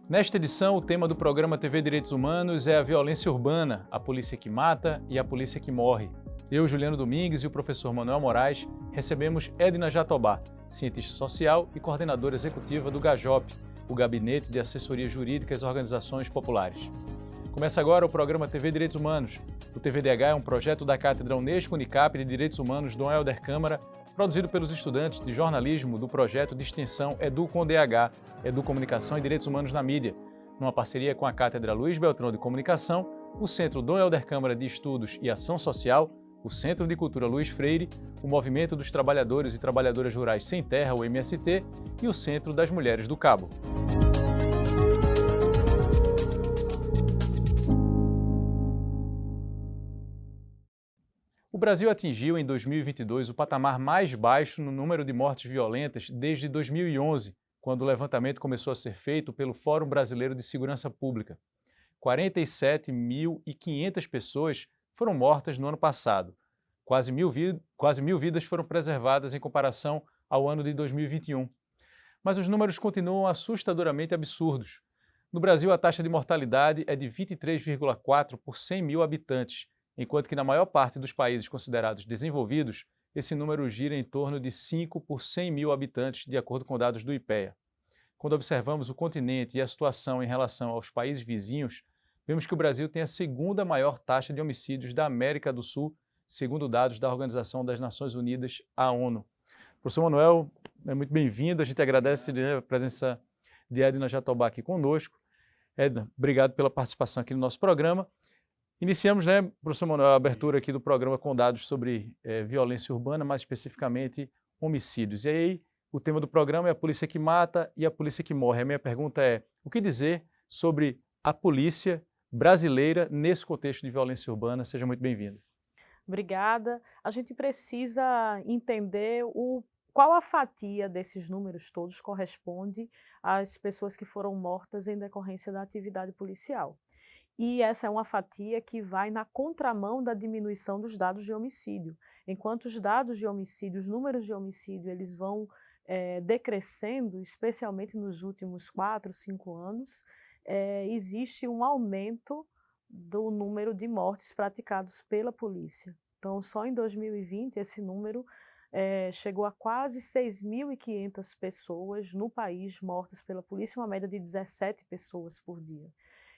Nesta edição, o tema do programa TV Direitos Humanos é a violência urbana, a polícia que mata e a polícia que morre. Eu, Juliano Domingues e o professor Manuel Moraes recebemos Edna Jatobá, cientista social e coordenadora executiva do GAJOP, o Gabinete de Assessoria Jurídica às Organizações Populares. Começa agora o programa TV Direitos Humanos. O TVDH é um projeto da Cátedra Unesco Unicap de Direitos Humanos Dom Helder Câmara, produzido pelos estudantes de jornalismo do projeto de extensão Edu com DH, Educomunicação e Direitos Humanos na Mídia, numa parceria com a Cátedra Luiz Beltrão de Comunicação, o Centro Dom Helder Câmara de Estudos e Ação Social, o Centro de Cultura Luiz Freire, o Movimento dos Trabalhadores e Trabalhadoras Rurais Sem Terra, o MST, e o Centro das Mulheres do Cabo. O Brasil atingiu em 2022 o patamar mais baixo no número de mortes violentas desde 2011, quando o levantamento começou a ser feito pelo Fórum Brasileiro de Segurança Pública. 47.500 pessoas foram mortas no ano passado. Quase mil vidas foram preservadas em comparação ao ano de 2021. Mas os números continuam assustadoramente absurdos. No Brasil, a taxa de mortalidade é de 23,4 por 100 mil habitantes, enquanto que na maior parte dos países considerados desenvolvidos, esse número gira em torno de 5 por 100 mil habitantes, de acordo com dados do IPEA. Quando observamos o continente e a situação em relação aos países vizinhos, vemos que o Brasil tem a segunda maior taxa de homicídios da América do Sul, segundo dados da Organização das Nações Unidas, a ONU. Professor Manuel, é muito bem-vindo, a gente agradece a presença de Edna Jatobá aqui conosco. Edna, obrigado pela participação aqui no nosso programa. Iniciamos, professor Manuel, a abertura aqui do programa com dados sobre violência urbana, mais especificamente homicídios. E aí, o tema do programa é a polícia que mata e a polícia que morre. A minha pergunta é, o que dizer sobre a polícia brasileira nesse contexto de violência urbana? Seja muito bem-vindo. Obrigada. A gente precisa entender qual a fatia desses números todos corresponde às pessoas que foram mortas em decorrência da atividade policial. E essa é uma fatia que vai na contramão da diminuição dos dados de homicídio. Enquanto os dados de homicídio, os números de homicídio, eles vão decrescendo, especialmente nos últimos 4, 5 anos, existe um aumento do número de mortes praticados pela polícia. Então, só em 2020, esse número chegou a quase 6.500 pessoas no país mortas pela polícia, uma média de 17 pessoas por dia.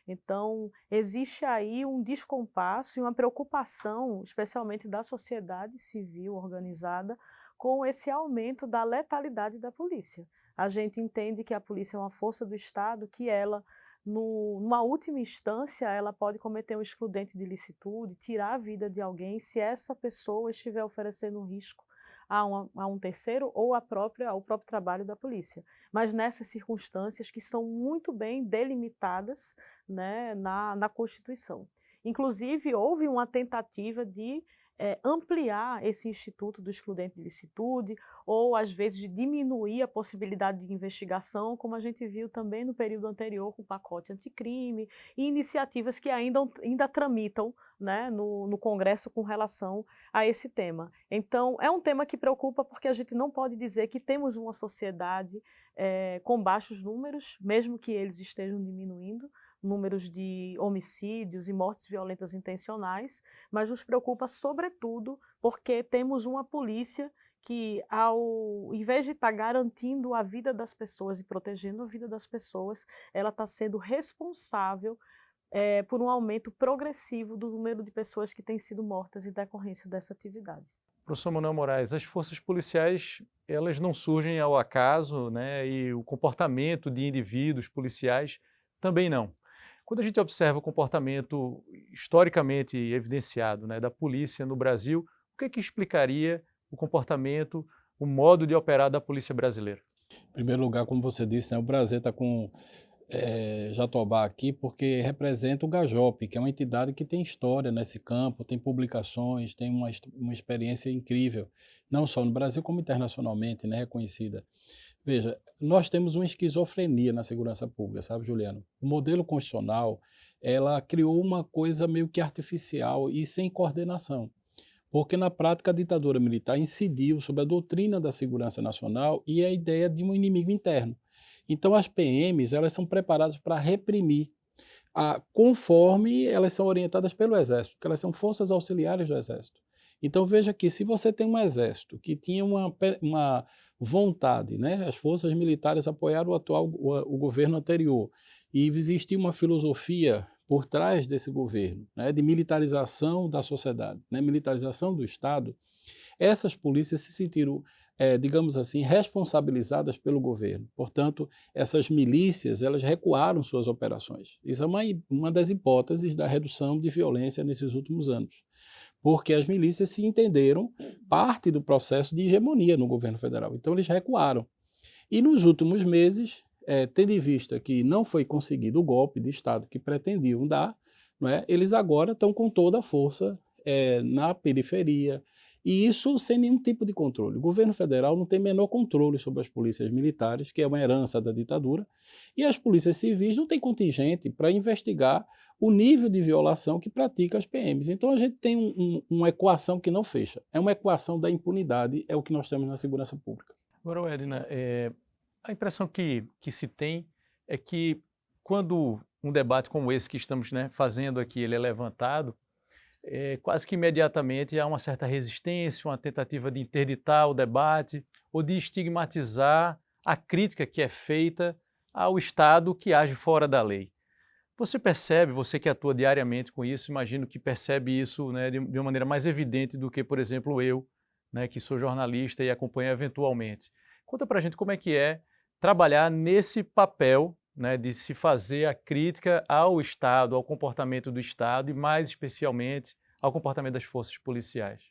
Então, existe aí um descompasso e uma preocupação, especialmente da sociedade civil organizada, com esse aumento da letalidade da polícia. A gente entende que a polícia é uma força do Estado, que ela, numa última instância, ela pode cometer um excludente de licitude, tirar a vida de alguém, se essa pessoa estiver oferecendo um risco a um terceiro ou ao próprio trabalho da polícia. Mas nessas circunstâncias que são muito bem delimitadas, né, na Constituição. Inclusive, houve uma tentativa de ampliar esse instituto do excludente de licitude, ou às vezes de diminuir a possibilidade de investigação, como a gente viu também no período anterior com o pacote anticrime, e iniciativas que ainda tramitam, né, no Congresso com relação a esse tema. Então, é um tema que preocupa porque a gente não pode dizer que temos uma sociedade com baixos números, mesmo que eles estejam diminuindo, números de homicídios e mortes violentas intencionais, mas nos preocupa sobretudo porque temos uma polícia que, em vez de estar garantindo a vida das pessoas e protegendo a vida das pessoas, ela está sendo responsável por um aumento progressivo do número de pessoas que têm sido mortas em decorrência dessa atividade. Professor Manuel Moraes, as forças policiais, elas não surgem ao acaso, né? E o comportamento de indivíduos policiais também não. Quando a gente observa o comportamento historicamente evidenciado, né, da polícia no Brasil, o que é que explicaria o comportamento, o modo de operar da polícia brasileira? Em primeiro lugar, como você disse, né, o Brasil está com Jatobá aqui porque representa o GAJOP, que é uma entidade que tem história nesse campo, tem publicações, tem uma experiência incrível, não só no Brasil como internacionalmente, né, reconhecida. Veja, nós temos uma esquizofrenia na segurança pública, sabe, Juliano? O modelo constitucional, ela criou uma coisa meio que artificial e sem coordenação, porque na prática a ditadura militar incidiu sobre a doutrina da segurança nacional e a ideia de um inimigo interno. Então as PMs, elas são preparadas para reprimir, conforme elas são orientadas pelo Exército, porque elas são forças auxiliares do Exército. Então veja que se você tem um Exército que tinha uma vontade, né, as forças militares apoiaram o governo anterior, e existia uma filosofia por trás desse governo, né, de militarização da sociedade, né, militarização do Estado, essas polícias se sentiram, digamos assim, responsabilizadas pelo governo. Portanto, essas milícias, elas recuaram suas operações. Isso é uma das hipóteses da redução de violência nesses últimos anos, porque as milícias se entenderam parte do processo de hegemonia no governo federal. Então, eles recuaram. E nos últimos meses, tendo em vista que não foi conseguido o golpe de Estado que pretendiam dar, não é, eles agora estão com toda a força na periferia, e isso sem nenhum tipo de controle. O governo federal não tem menor controle sobre as polícias militares, que é uma herança da ditadura, e as polícias civis não têm contingente para investigar o nível de violação que pratica as PMs. Então a gente tem uma equação que não fecha. É uma equação da impunidade, é o que nós temos na segurança pública. Agora, Edna, a impressão que se tem é que quando um debate como esse que estamos, né, fazendo aqui, ele é levantado, quase que imediatamente há uma certa resistência, uma tentativa de interditar o debate ou de estigmatizar a crítica que é feita ao Estado que age fora da lei. Você percebe, você que atua diariamente com isso, imagino que percebe isso, né, de uma maneira mais evidente do que, por exemplo, eu, né, que sou jornalista e acompanho eventualmente. Conta pra gente como é que é trabalhar nesse papel, né, de se fazer a crítica ao Estado, ao comportamento do Estado e, mais especialmente, ao comportamento das forças policiais.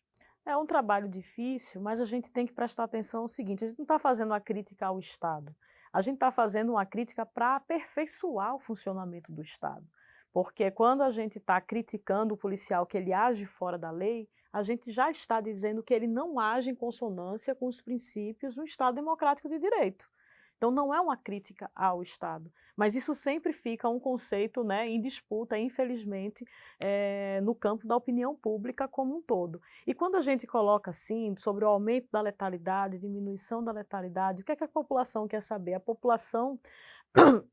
É um trabalho difícil, mas a gente tem que prestar atenção no seguinte: a gente não está fazendo uma crítica ao Estado, a gente está fazendo uma crítica para aperfeiçoar o funcionamento do Estado. Porque quando a gente está criticando o policial que ele age fora da lei, a gente já está dizendo que ele não age em consonância com os princípios do Estado democrático de direito. Então não é uma crítica ao Estado, mas isso sempre fica um conceito, né, em disputa, infelizmente, no campo da opinião pública como um todo. E quando a gente coloca assim, sobre o aumento da letalidade, diminuição da letalidade, o que é que a população quer saber? A população,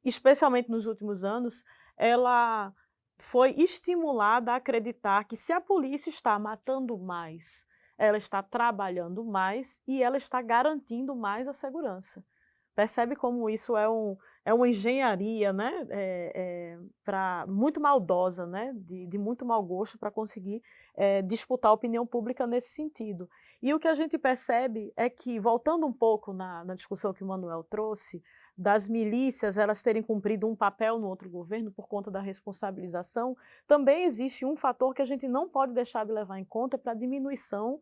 especialmente nos últimos anos, ela foi estimulada a acreditar que se a polícia está matando mais, ela está trabalhando mais e ela está garantindo mais a segurança. Percebe como isso é uma engenharia, né, muito maldosa, né, de muito mau gosto para conseguir disputar a opinião pública nesse sentido. E o que a gente percebe é que, voltando um pouco na discussão que o Manuel trouxe, das milícias elas terem cumprido um papel no outro governo por conta da responsabilização, também existe um fator que a gente não pode deixar de levar em conta para a diminuição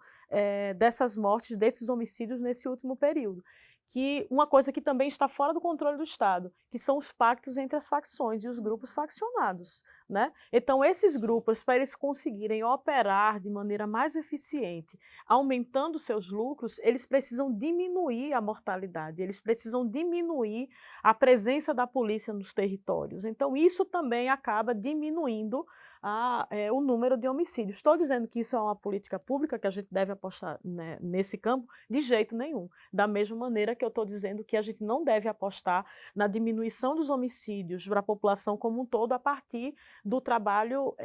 dessas mortes, desses homicídios nesse último período. Que uma coisa que também está fora do controle do Estado, que são os pactos entre as facções e os grupos faccionados, né? Então, esses grupos, para eles conseguirem operar de maneira mais eficiente, aumentando seus lucros, eles precisam diminuir a mortalidade, eles precisam diminuir a presença da polícia nos territórios. Então, isso também acaba diminuindo o número de homicídios. Estou dizendo que isso é uma política pública que a gente deve apostar, né, nesse campo? De jeito nenhum. Da mesma maneira que eu estou dizendo que a gente não deve apostar na diminuição dos homicídios para a população como um todo a partir do trabalho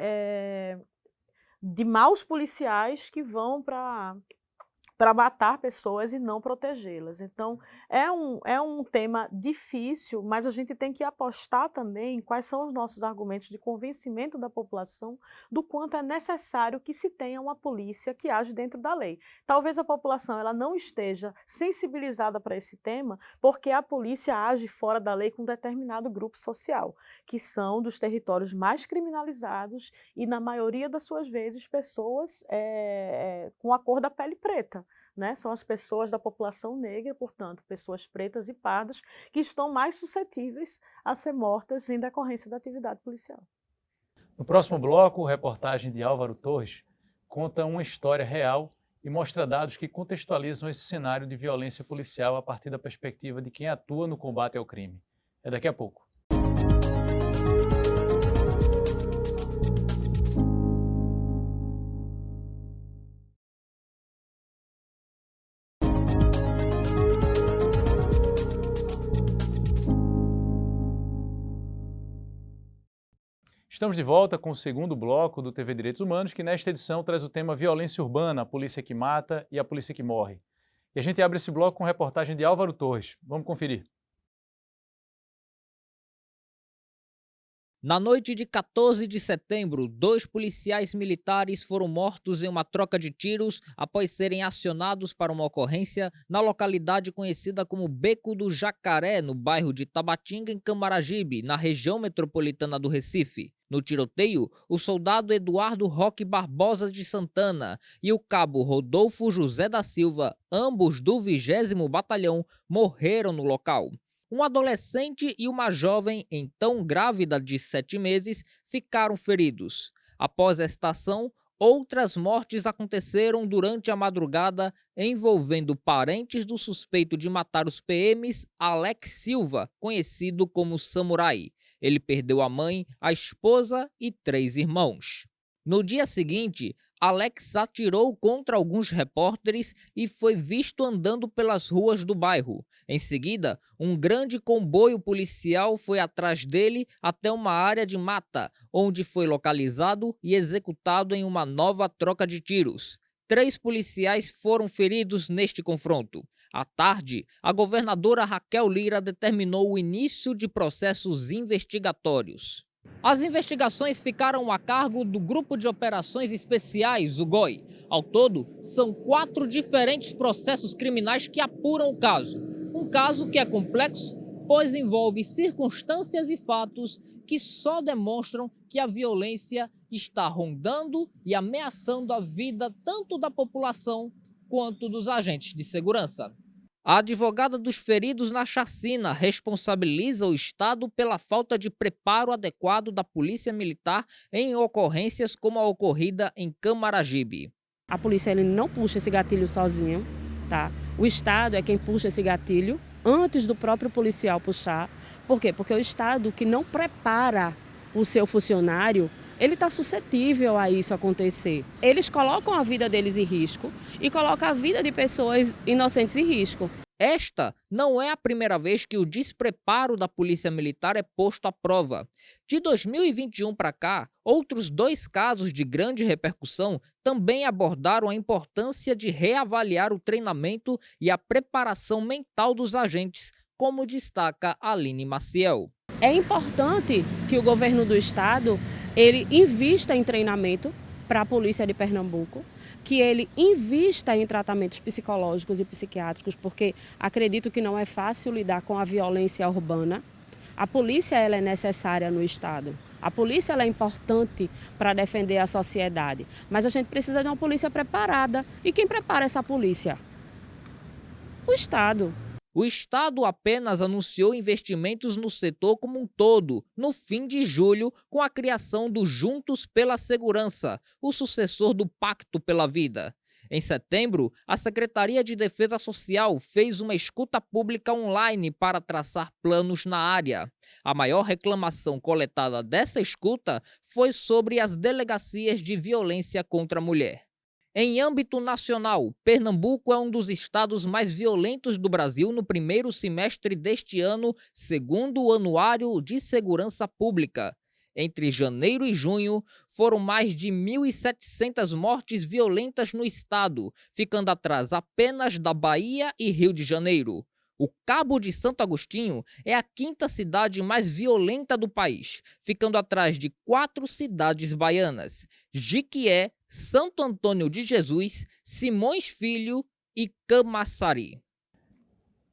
de maus policiais que vão para matar pessoas e não protegê-las. Então, é um tema difícil, mas a gente tem que apostar também em quais são os nossos argumentos de convencimento da população do quanto é necessário que se tenha uma polícia que age dentro da lei. Talvez a população ela não esteja sensibilizada para esse tema, porque a polícia age fora da lei com um determinado grupo social, que são dos territórios mais criminalizados e, na maioria das suas vezes, pessoas com a cor da pele preta. Né? São as pessoas da população negra, portanto, pessoas pretas e pardas, que estão mais suscetíveis a ser mortas em decorrência da atividade policial. No próximo bloco, a reportagem de Álvaro Torres conta uma história real e mostra dados que contextualizam esse cenário de violência policial a partir da perspectiva de quem atua no combate ao crime. É daqui a pouco. Estamos de volta com o segundo bloco do TV Direitos Humanos, que nesta edição traz o tema Violência Urbana, a polícia que mata e a polícia que morre. E a gente abre esse bloco com reportagem de Álvaro Torres. Vamos conferir. Na noite de 14 de setembro, 2 policiais militares foram mortos em uma troca de tiros após serem acionados para uma ocorrência na localidade conhecida como Beco do Jacaré, no bairro de Tabatinga, em Camaragibe, na região metropolitana do Recife. No tiroteio, o soldado Eduardo Roque Barbosa de Santana e o cabo Rodolfo José da Silva, ambos do 20º Batalhão, morreram no local. Um adolescente e uma jovem, então grávida de 7 meses, ficaram feridos. Após esta ação, outras mortes aconteceram durante a madrugada, envolvendo parentes do suspeito de matar os PMs, Alex Silva, conhecido como Samurai. Ele perdeu a mãe, a esposa e 3 irmãos. No dia seguinte, Alex atirou contra alguns repórteres e foi visto andando pelas ruas do bairro. Em seguida, um grande comboio policial foi atrás dele até uma área de mata, onde foi localizado e executado em uma nova troca de tiros. 3 policiais foram feridos neste confronto. À tarde, a governadora Raquel Lira determinou o início de processos investigatórios. As investigações ficaram a cargo do Grupo de Operações Especiais, o GOI. Ao todo, são 4 diferentes processos criminais que apuram o caso. Um caso que é complexo, pois envolve circunstâncias e fatos que só demonstram que a violência está rondando e ameaçando a vida tanto da população quanto dos agentes de segurança. A advogada dos feridos na chacina responsabiliza o Estado pela falta de preparo adequado da Polícia Militar em ocorrências como a ocorrida em Camaragibe. A polícia ele não puxa esse gatilho sozinho, tá? O Estado é quem puxa esse gatilho antes do próprio policial puxar. Por quê? Porque o Estado que não prepara o seu funcionário, ele está suscetível a isso acontecer. Eles colocam a vida deles em risco e colocam a vida de pessoas inocentes em risco. Esta não é a primeira vez que o despreparo da Polícia Militar é posto à prova. De 2021 para cá, outros 2 casos de grande repercussão também abordaram a importância de reavaliar o treinamento e a preparação mental dos agentes, como destaca Aline Maciel. É importante que o governo do Estado ele invista em treinamento para a Polícia de Pernambuco, que ele invista em tratamentos psicológicos e psiquiátricos, porque acredito que não é fácil lidar com a violência urbana. A polícia ela é necessária no Estado. A polícia ela é importante para defender a sociedade, mas a gente precisa de uma polícia preparada. E quem prepara essa polícia? O Estado. O Estado apenas anunciou investimentos no setor como um todo, no fim de julho, com a criação do Juntos pela Segurança, o sucessor do Pacto pela Vida. Em setembro, a Secretaria de Defesa Social fez uma escuta pública online para traçar planos na área. A maior reclamação coletada dessa escuta foi sobre as delegacias de violência contra a mulher. Em âmbito nacional, Pernambuco é um dos estados mais violentos do Brasil no primeiro semestre deste ano, segundo o Anuário de Segurança Pública. Entre janeiro e junho, foram mais de 1.700 mortes violentas no estado, ficando atrás apenas da Bahia e Rio de Janeiro. O Cabo de Santo Agostinho é a 5ª cidade mais violenta do país, ficando atrás de 4 cidades baianas: Jiquié, Santo Antônio de Jesus, Simões Filho e Camaçari.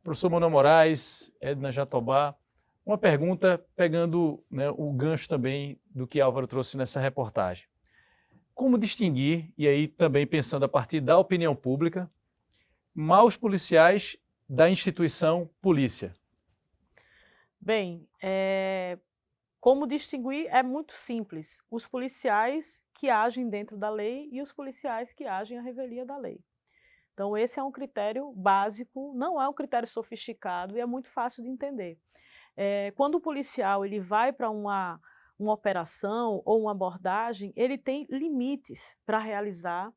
Professor Manuel Moraes, Edna Jatobá, uma pergunta pegando, o gancho também do que Álvaro trouxe nessa reportagem. Como distinguir, e aí também pensando a partir da opinião pública, maus policiais da instituição polícia? Bem, como distinguir é muito simples. Os policiais que agem dentro da lei e os policiais que agem à revelia da lei. Então esse é um critério básico, não é um critério sofisticado e é muito fácil de entender. Quando o policial ele vai para uma operação ou uma abordagem, ele tem limites para realizar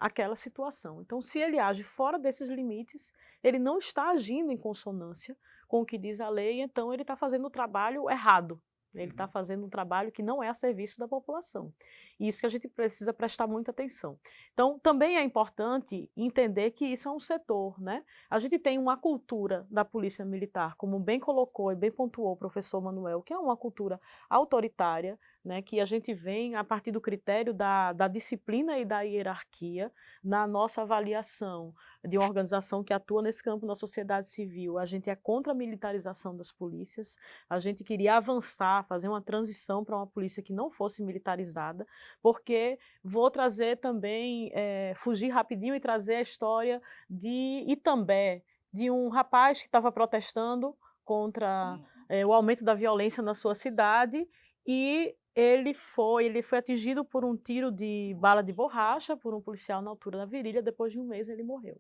aquela situação. Então, se ele age fora desses limites, ele não está agindo em consonância com o que diz a lei, então ele está fazendo o trabalho errado. Ele está fazendo um trabalho que não é a serviço da população. E isso que a gente precisa prestar muita atenção. Então, também é importante entender que isso é um setor, né? A gente tem uma cultura da polícia militar, como bem colocou e bem pontuou o professor Manuel, que é uma cultura autoritária, né, que a gente vem a partir do critério da disciplina e da hierarquia na nossa avaliação de uma organização que atua nesse campo na sociedade civil. A gente é contra a militarização das polícias, a gente queria avançar, fazer uma transição para uma polícia que não fosse militarizada, porque vou trazer também, fugir rapidinho e trazer a história de Itambé, de um rapaz que estava protestando contra o aumento da violência na sua cidade, e ele foi atingido por um tiro de bala de borracha por um policial na altura da virilha. Depois de um mês ele morreu.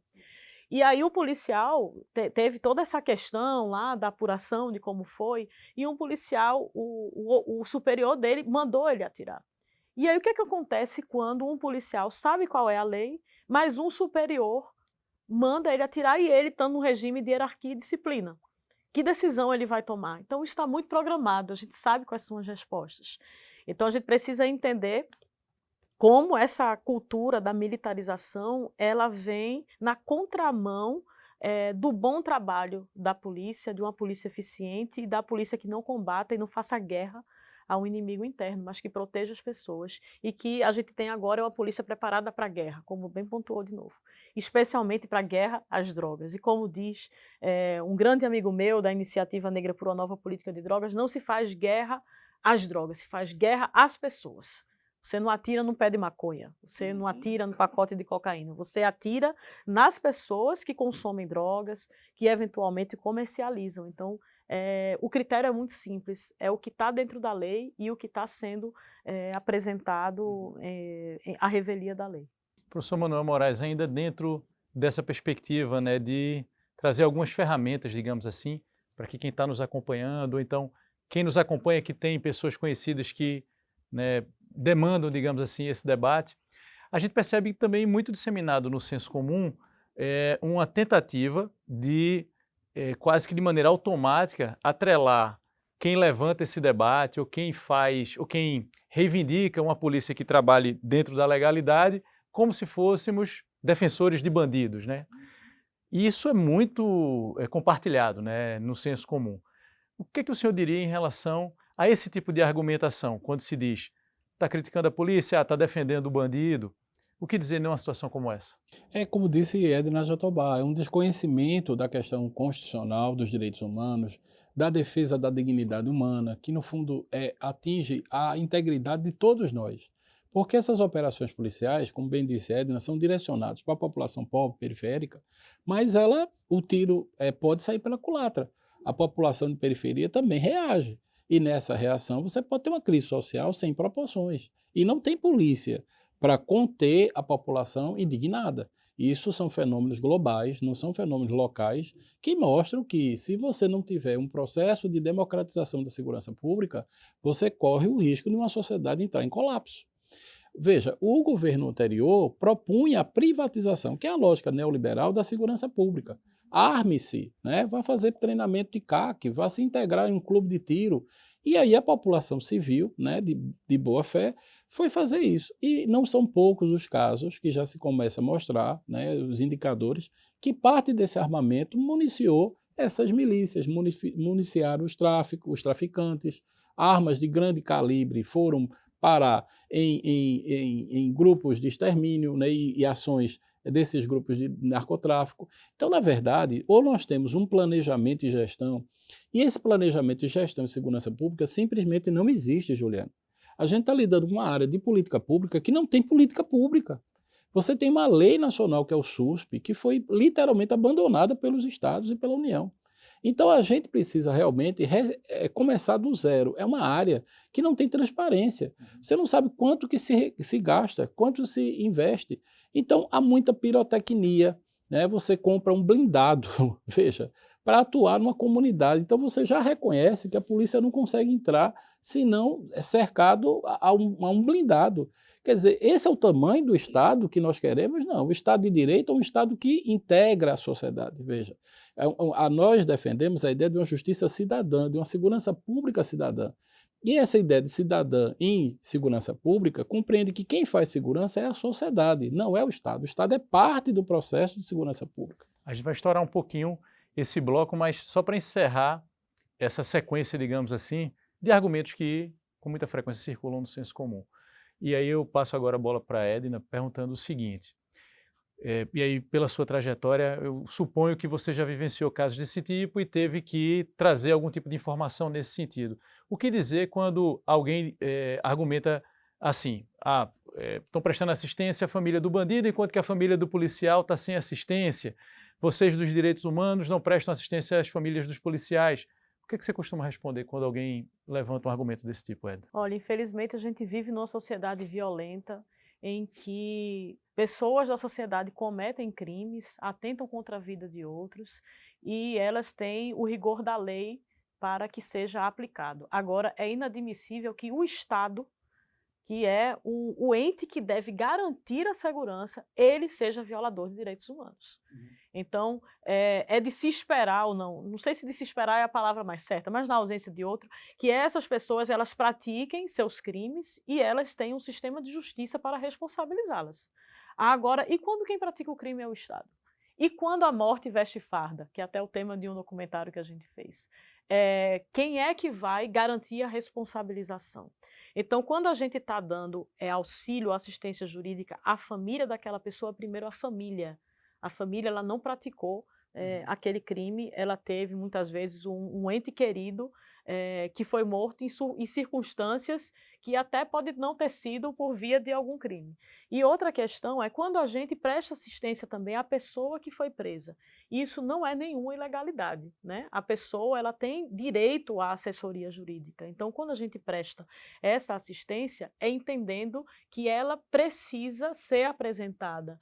E aí o policial teve toda essa questão lá da apuração de como foi, e um policial, o superior dele, mandou ele atirar. E aí o que é que acontece quando um policial sabe qual é a lei, mas um superior manda ele atirar e ele está no regime de hierarquia e disciplina? Que decisão ele vai tomar? Então, isso está muito programado, a gente sabe quais são as respostas. Então, a gente precisa entender como essa cultura da militarização, ela vem na contramão do bom trabalho da polícia, de uma polícia eficiente e da polícia que não combata e não faça guerra a um inimigo interno, mas que proteja as pessoas, e que a gente tem agora uma polícia preparada para a guerra, como bem pontuou de novo, especialmente para a guerra às drogas. E como diz um grande amigo meu da Iniciativa Negra por uma Nova Política de Drogas, não se faz guerra às drogas, se faz guerra às pessoas. Você não atira no pé de maconha, você não atira no pacote de cocaína, você atira nas pessoas que consomem drogas, que eventualmente comercializam. Então, o critério é muito simples, é o que está dentro da lei e o que está sendo apresentado à revelia da lei. Professor Manuel Moraes, ainda dentro dessa perspectiva, né, de trazer algumas ferramentas, digamos assim, para que quem está nos acompanhando, ou então quem nos acompanha que tem pessoas conhecidas que, né, demandam, digamos assim, esse debate, a gente percebe também muito disseminado no senso comum uma tentativa de quase que de maneira automática, atrelar quem levanta esse debate, ou quem faz, ou quem reivindica uma polícia que trabalhe dentro da legalidade, como se fôssemos defensores de bandidos, né? E isso é muito compartilhado, né, no senso comum. O que o senhor diria em relação a esse tipo de argumentação, quando se diz, está criticando a polícia, está defendendo o bandido? O que dizer numa situação como essa? É como disse Edna Jatobá, é um desconhecimento da questão constitucional dos direitos humanos, da defesa da dignidade humana, que no fundo atinge a integridade de todos nós. Porque essas operações policiais, como bem disse Edna, são direcionadas para a população pobre, periférica, mas o tiro pode sair pela culatra. A população de periferia também reage. E nessa reação você pode ter uma crise social sem proporções. E não tem polícia para conter a população indignada. Isso são fenômenos globais, não são fenômenos locais, que mostram que se você não tiver um processo de democratização da segurança pública, você corre o risco de uma sociedade entrar em colapso. Veja, o governo anterior propunha a privatização, que é a lógica neoliberal da segurança pública. Arme-se, né? Vá fazer treinamento de CAC, vá se integrar em um clube de tiro. E aí a população civil, né, de boa fé, foi fazer isso. E não são poucos os casos que já se começa a mostrar, né, os indicadores, que parte desse armamento municiou essas milícias, municiaram os traficantes, armas de grande calibre foram parar em grupos de extermínio, né, e ações desses grupos de narcotráfico. Então, na verdade, ou nós temos um planejamento e gestão, e esse planejamento e gestão de segurança pública simplesmente não existe, Juliano. A gente está lidando com uma área de política pública que não tem política pública. Você tem uma lei nacional, que é o SUSP, que foi literalmente abandonada pelos estados e pela União. Então, a gente precisa realmente começar do zero. É uma área que não tem transparência. Você não sabe quanto que se gasta, quanto se investe. Então, há muita pirotecnia, né? Você compra um blindado, veja, para atuar numa comunidade. Então, você já reconhece que a polícia não consegue entrar se não é cercado a um blindado. Quer dizer, esse é o tamanho do Estado que nós queremos? Não, o Estado de Direito é um Estado que integra a sociedade, veja. Nós defendemos a ideia de uma justiça cidadã, de uma segurança pública cidadã. E essa ideia de cidadã em segurança pública compreende que quem faz segurança é a sociedade, não é o Estado. O Estado é parte do processo de segurança pública. A gente vai estourar um pouquinho esse bloco, mas só para encerrar essa sequência, digamos assim, de argumentos que com muita frequência circulam no senso comum. E aí eu passo agora a bola para a Edna perguntando o seguinte, e aí pela sua trajetória eu suponho que você já vivenciou casos desse tipo e teve que trazer algum tipo de informação nesse sentido. O que dizer quando alguém argumenta assim, estão prestando assistência à família do bandido enquanto que a família do policial está sem assistência, vocês dos direitos humanos não prestam assistência às famílias dos policiais. O que você costuma responder quando alguém levanta um argumento desse tipo, Ed? Olha, infelizmente a gente vive numa sociedade violenta em que pessoas da sociedade cometem crimes, atentam contra a vida de outros e elas têm o rigor da lei para que seja aplicado. Agora, é inadmissível que o Estado, que é o ente que deve garantir a segurança, ele seja violador de direitos humanos. Então, é de se esperar ou não sei se de se esperar é a palavra mais certa, mas na ausência de outra, que essas pessoas elas pratiquem seus crimes e elas tenham um sistema de justiça para responsabilizá-las. Agora, e quando quem pratica o crime é o Estado? E quando a morte veste farda, que é até o tema de um documentário que a gente fez? Quem é que vai garantir a responsabilização? Então, quando a gente está dando auxílio, assistência jurídica à família daquela pessoa, primeiro a família ela não praticou aquele crime, ela teve muitas vezes um ente querido que foi morto em circunstâncias que até pode não ter sido por via de algum crime. E outra questão é quando a gente presta assistência também à pessoa que foi presa. Isso não é nenhuma ilegalidade, né? A pessoa ela tem direito à assessoria jurídica. Então, quando a gente presta essa assistência, é entendendo que ela precisa ser apresentada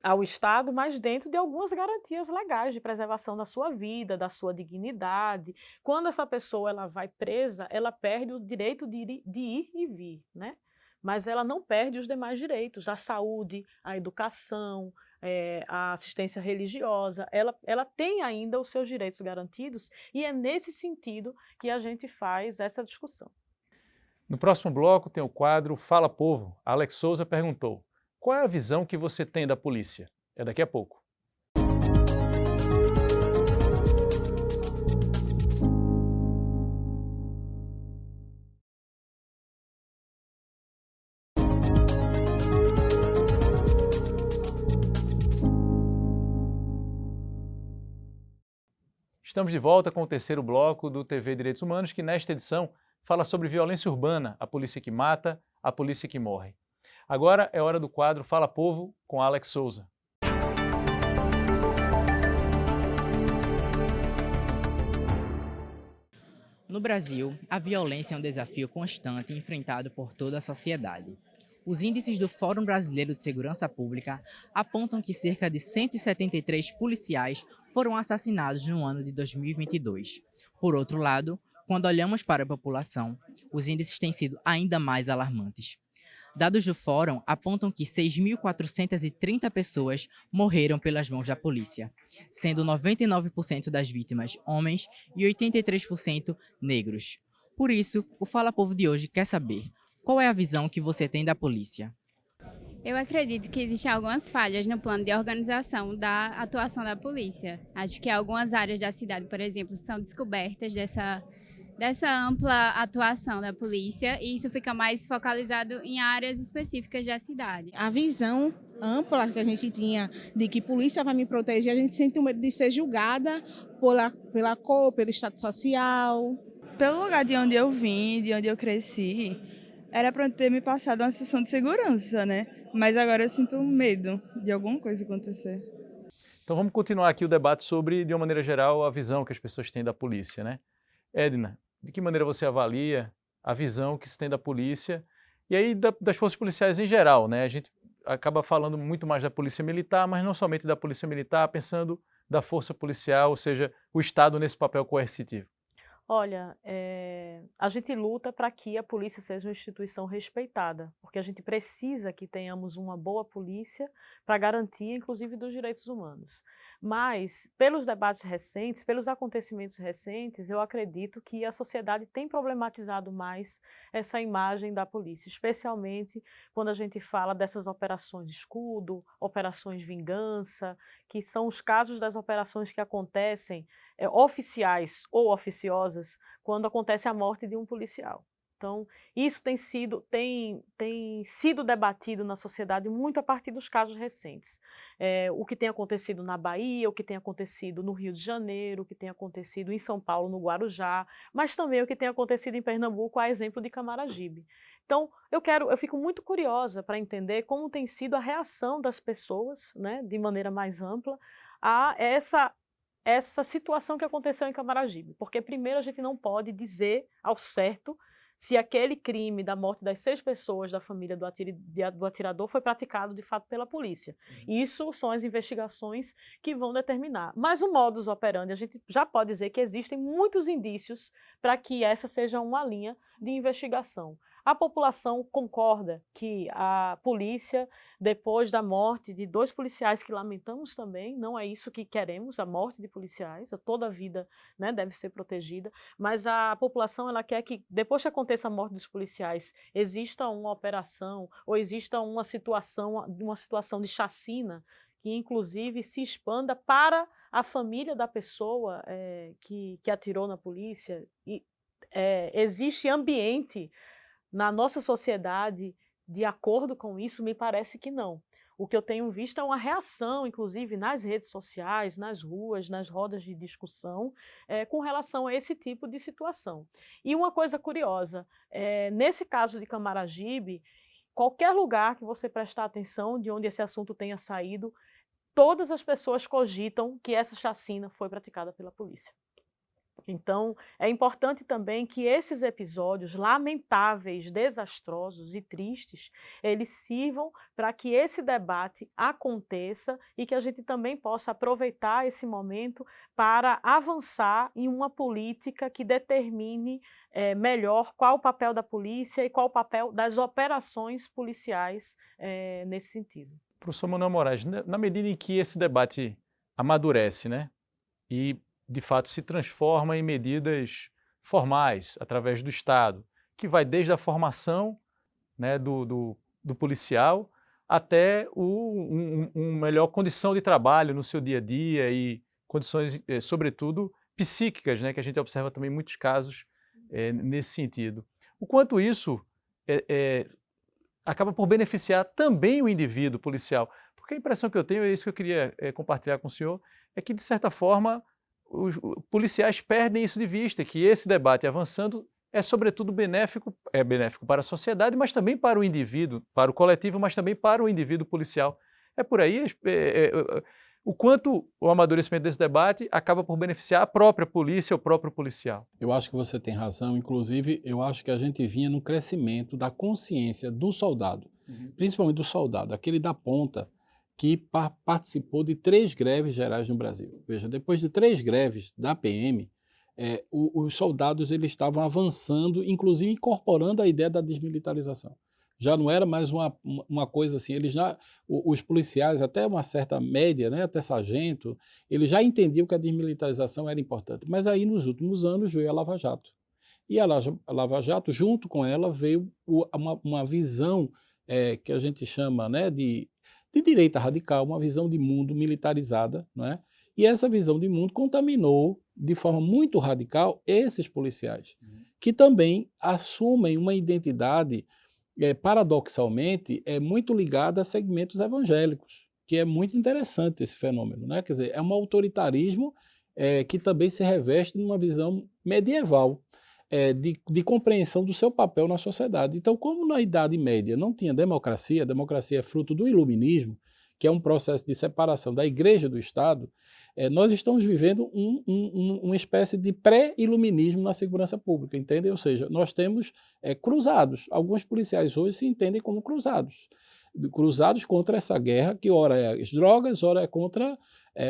ao Estado, mas dentro de algumas garantias legais de preservação da sua vida, da sua dignidade. Quando essa pessoa ela vai presa, ela perde o direito de ir e vir, né? Mas ela não perde os demais direitos, a saúde, a educação, a assistência religiosa, ela tem ainda os seus direitos garantidos e é nesse sentido que a gente faz essa discussão. No próximo bloco tem o quadro Fala Povo. Alex Souza perguntou: qual é a visão que você tem da polícia? É daqui a pouco. Estamos de volta com o terceiro bloco do TV Direitos Humanos, que nesta edição fala sobre violência urbana, a polícia que mata, a polícia que morre. Agora é hora do quadro Fala Povo com Alex Souza. No Brasil, a violência é um desafio constante enfrentado por toda a sociedade. Os índices do Fórum Brasileiro de Segurança Pública apontam que cerca de 173 policiais foram assassinados no ano de 2022. Por outro lado, quando olhamos para a população, os índices têm sido ainda mais alarmantes. Dados do Fórum apontam que 6.430 pessoas morreram pelas mãos da polícia, sendo 99% das vítimas homens e 83% negros. Por isso, o Fala Povo de hoje quer saber: qual é a visão que você tem da polícia? Eu acredito que existem algumas falhas no plano de organização da atuação da polícia. Acho que algumas áreas da cidade, por exemplo, são descobertas dessa ampla atuação da polícia e isso fica mais focalizado em áreas específicas da cidade. A visão ampla que a gente tinha de que polícia vai me proteger, a gente sente o medo de ser julgada pela cor, pelo estado social. Pelo lugar de onde eu vim, de onde eu cresci, era para ter me passado uma sensação de segurança, né? Mas agora eu sinto medo de alguma coisa acontecer. Então vamos continuar aqui o debate sobre, de uma maneira geral, a visão que as pessoas têm da polícia, né? Edna, de que maneira você avalia a visão que se tem da polícia e aí das forças policiais em geral, né? A gente acaba falando muito mais da polícia militar, mas não somente da polícia militar, pensando da força policial, ou seja, o Estado nesse papel coercitivo. Olha, a gente luta para que a polícia seja uma instituição respeitada, porque a gente precisa que tenhamos uma boa polícia para garantia, inclusive, dos direitos humanos. Mas, pelos debates recentes, pelos acontecimentos recentes, eu acredito que a sociedade tem problematizado mais essa imagem da polícia, especialmente quando a gente fala dessas operações de escudo, operações de vingança, que são os casos das operações que acontecem, oficiais ou oficiosas, quando acontece a morte de um policial. Então, isso tem sido debatido na sociedade muito a partir dos casos recentes. O que tem acontecido na Bahia, o que tem acontecido no Rio de Janeiro, o que tem acontecido em São Paulo, no Guarujá, mas também o que tem acontecido em Pernambuco, a exemplo de Camaragibe. Então, eu fico muito curiosa para entender como tem sido a reação das pessoas, né, de maneira mais ampla, a essa situação que aconteceu em Camaragibe. Porque, primeiro, a gente não pode dizer ao certo se aquele crime da morte das 6 pessoas da família do atirador foi praticado de fato pela polícia. Isso são as investigações que vão determinar. Mas o modus operandi, a gente já pode dizer que existem muitos indícios para que essa seja uma linha de investigação. A população concorda que a polícia, depois da morte de 2 policiais, que lamentamos também, não é isso que queremos, a morte de policiais, toda a vida, né, deve ser protegida, mas a população ela quer que, depois que aconteça a morte dos policiais, exista uma operação ou exista uma situação de chacina que, inclusive, se expanda para a família da pessoa que atirou na polícia. E existe ambiente na nossa sociedade de acordo com isso? Me parece que não. O que eu tenho visto é uma reação, inclusive nas redes sociais, nas ruas, nas rodas de discussão, com relação a esse tipo de situação. E uma coisa curiosa, nesse caso de Camaragibe, qualquer lugar que você prestar atenção, de onde esse assunto tenha saído, todas as pessoas cogitam que essa chacina foi praticada pela polícia. Então, é importante também que esses episódios lamentáveis, desastrosos e tristes, eles sirvam para que esse debate aconteça e que a gente também possa aproveitar esse momento para avançar em uma política que determine melhor qual o papel da polícia e qual o papel das operações policiais nesse sentido. Professor Manuel Moraes, na medida em que esse debate amadurece, né, e de fato se transforma em medidas formais através do Estado, que vai desde a formação, né, do policial até uma melhor condição de trabalho no seu dia a dia e condições, sobretudo, psíquicas, né, que a gente observa também muitos casos nesse sentido. O quanto isso acaba por beneficiar também o indivíduo policial, porque a impressão que eu tenho, é isso que eu queria compartilhar com o senhor, é que, de certa forma, os policiais perdem isso de vista, que esse debate avançando é sobretudo benéfico para a sociedade, mas também para o indivíduo, para o coletivo, mas também para o indivíduo policial. É por aí o quanto o amadurecimento desse debate acaba por beneficiar a própria polícia, o próprio policial. Eu acho que você tem razão, inclusive eu acho que a gente vinha no crescimento da consciência do soldado, principalmente do soldado, aquele da ponta, que participou de 3 greves gerais no Brasil. Veja, depois de 3 greves da PM, os soldados eles estavam avançando, inclusive incorporando a ideia da desmilitarização. Já não era mais uma coisa assim, os policiais, até uma certa média, né, até sargento, eles já entendiam que a desmilitarização era importante. Mas aí, nos últimos anos, veio a Lava Jato. E a Lava Jato, junto com ela, veio uma visão que a gente chama, né, de direita radical, uma visão de mundo militarizada, não é? E essa visão de mundo contaminou de forma muito radical esses policiais, que também assumem uma identidade, paradoxalmente, muito ligada a segmentos evangélicos, que é muito interessante esse fenômeno, né? Quer dizer, é um autoritarismo que também se reveste numa visão medieval, de compreensão do seu papel na sociedade. Então, como na Idade Média não tinha democracia, a democracia é fruto do iluminismo, que é um processo de separação da igreja do Estado, nós estamos vivendo uma espécie de pré-iluminismo na segurança pública, entende? Ou seja, nós temos cruzados. Alguns policiais hoje se entendem como cruzados contra essa guerra, que ora é as drogas, ora é contra